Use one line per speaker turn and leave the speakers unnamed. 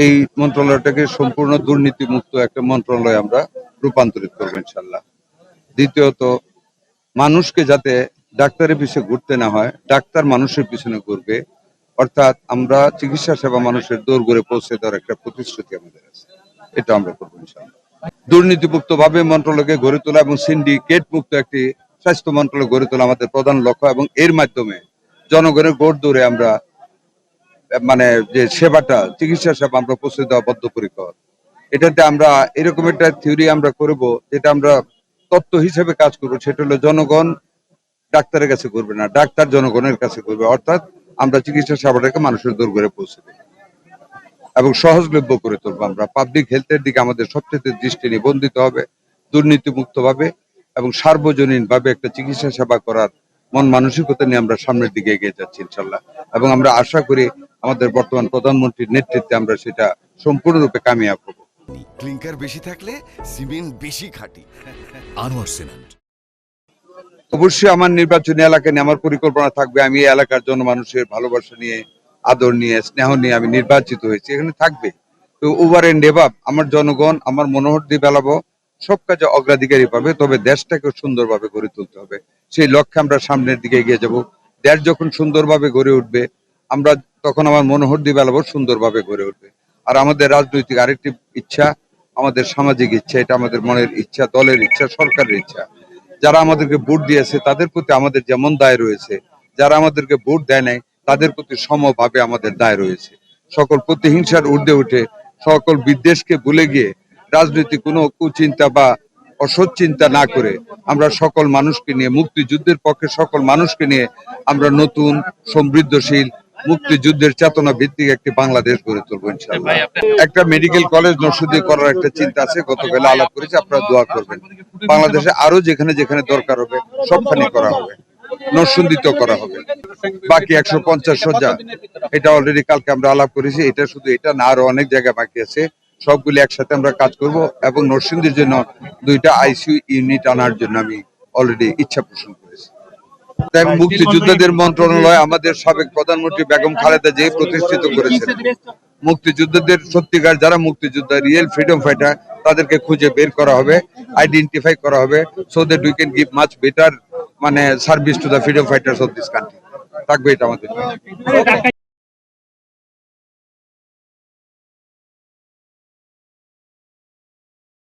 এই মন্ত্রণালয়টাকে সম্পূর্ণ দুর্নীতিমুক্ত একটা মন্ত্রণালয় আমরা রূপান্তরিত করবো ইনশাল্লাহ। দ্বিতীয়ত, মানুষকে যাতে ডাক্তারের পিছনে ঘুরতে না হয়, ডাক্তার মানুষের পিছনে ঘুরবে, অর্থাৎ আমরা চিকিৎসা সেবা মানুষের দৌড় গড়ে পৌঁছে দেওয়ার একটা প্রতিশ্রুতি আমাদের আছে, এটা আমরা করবো ইনশাল্লাহ। দুর্নীতিমুক্ত ভাবে মন্ত্রণালয়কে গড়ে তোলা এবং সিন্ডিকেট মুক্ত একটি স্বাস্থ্য মন্ত্রণালয় গড়ে তোলা আমাদের প্রধান লক্ষ্য, এবং এর মাধ্যমে জনগণের গোড় দৌড়ে আমরা মানে যে সেবাটা, চিকিৎসা সেবা আমরা পৌঁছে দেওয়া বদ্ধপরিকর। এটাতে আমরা এরকম একটা থিওরি আমরা করব, যেটা আমরা তত্ত্ব হিসেবে কাজ করবো, সেটা হলো জনগণ ডাক্তারের কাছে করবে না, ডাক্তার জনগণের কাছে করবে, অর্থাৎ আমরা চিকিৎসা সেবাটাকে মানুষের দূর করে পৌঁছে দেব এবং সহজলভ্য করে তুলবো। আমরা পাবলিক হেলথের দিকে আমাদের সবচেয়ে দৃষ্টি নিবন্ধিত হবে, দুর্নীতিমুক্ত ভাবে এবং সার্বজনীন ভাবে একটা চিকিৎসা সেবা করার মন মানসিকতা নিয়ে আমরা সামনের দিকে এগিয়ে যাচ্ছি ইনশাল্লাহ। এবং আমরা আশা করি আমাদের বর্তমান প্রধানমন্ত্রীর নেতৃত্বে আমরা সেটা সম্পূর্ণরূপে কামিয়াব হব।
ক্লিংকার বেশি থাকলে সিমেন্ট বেশি খাঁটি। আনোয়ার সিমেন্ট।
অবশ্যই আমার নির্বাচনী এলাকা নিয়ে আমার পরিকল্পনা থাকবে। আমি এই এলাকার জনমানুষের ভালোবাসা নিয়ে, আদর নিয়ে, স্নেহ নিয়ে আমি নির্বাচিত হয়েছি, এখানে থাকবে। তো ওভার এন্ড এভাব আমার জনগণ আমার মনোহর দিয়ে বেলাবো, সব কাজে অগ্রাধিকারই পাবে, তবে দেশটাকে সুন্দরভাবে গড়ে তুলতে হবে। সেই লক্ষ্যে আমরা সামনের দিকে এগিয়ে যাব। দেশ যখন সুন্দরভাবে গড়ে উঠবে, আমরা তখন আমার মনোহর দিয়ে বেলাবো সুন্দরভাবে গড়ে উঠবে। আর আমাদের রাজনৈতিক আরেকটি ইচ্ছা, আমাদের সামাজিক ইচ্ছা, এটা আমাদের মনের ইচ্ছা, দলের ইচ্ছা, সরকারের ইচ্ছা। যারা আমাদেরকে ভোট দিয়েছে তাদের প্রতি আমাদের যেমন দায় রয়েছে, যারা আমাদেরকে ভোট দেয় নাই তাদের প্রতি সমভাবে আমাদের দায় রয়েছে। সকল প্রতিহিংসার ঊর্ধ্বে উঠে, সকল বিদ্বেষকে ভুলে গিয়ে, রাজনৈতিক কোনো কুচিন্তা বা অসৎ চিন্তা না করে আমরা সকল মানুষকে নিয়ে, মুক্তিযুদ্ধের পক্ষে সকল মানুষকে নিয়ে আমরা নতুন সমৃদ্ধশীল মুক্তিযুদ্ধের চেতনা ভিত্তিক একটি বাংলাদেশ গড়ে তুলবো ইনশাআল্লাহ। একটা মেডিকেল কলেজ নরসিংদী করার একটা চিন্তা আছে, গতকাল আলাপ করেছি, আপনারা দোয়া করবেন। বাংলাদেশে আরো যেখানে যেখানে দরকার হবে সবখানে করা হবে, নরসিংদীতেও করা হবে। বাকি 150 শয্যা, এটা অলরেডি কালকে আমরা আলাপ করেছি, এটা শুধু এটা না, আরো অনেক জায়গায় বাকি আছে, সবগুলি একসাথে আমরা কাজ করব। এবং নরসিংদীর জন্য 2টা আইসিইউ ইউনিট আনার জন্য আমি অলরেডি ইচ্ছা পোষণ করেছি। মুক্তিযোদ্ধাদের মন্ত্রণালয় আমাদের সাবেক প্রধানমন্ত্রী বেগম খালেদা জিয়া প্রতিষ্ঠিত করেছেন। মুক্তিযোদ্ধাদের সত্যিকার যারা মুক্তিযোদ্ধা, রিয়েল ফ্রিডম ফাইটার, তাদেরকে খুঁজে বের করা হবে, আইডেন্টিফাই করা হবে, so that we can give much better service to the freedom fighters of this country. থাকবে এটা আমাদের।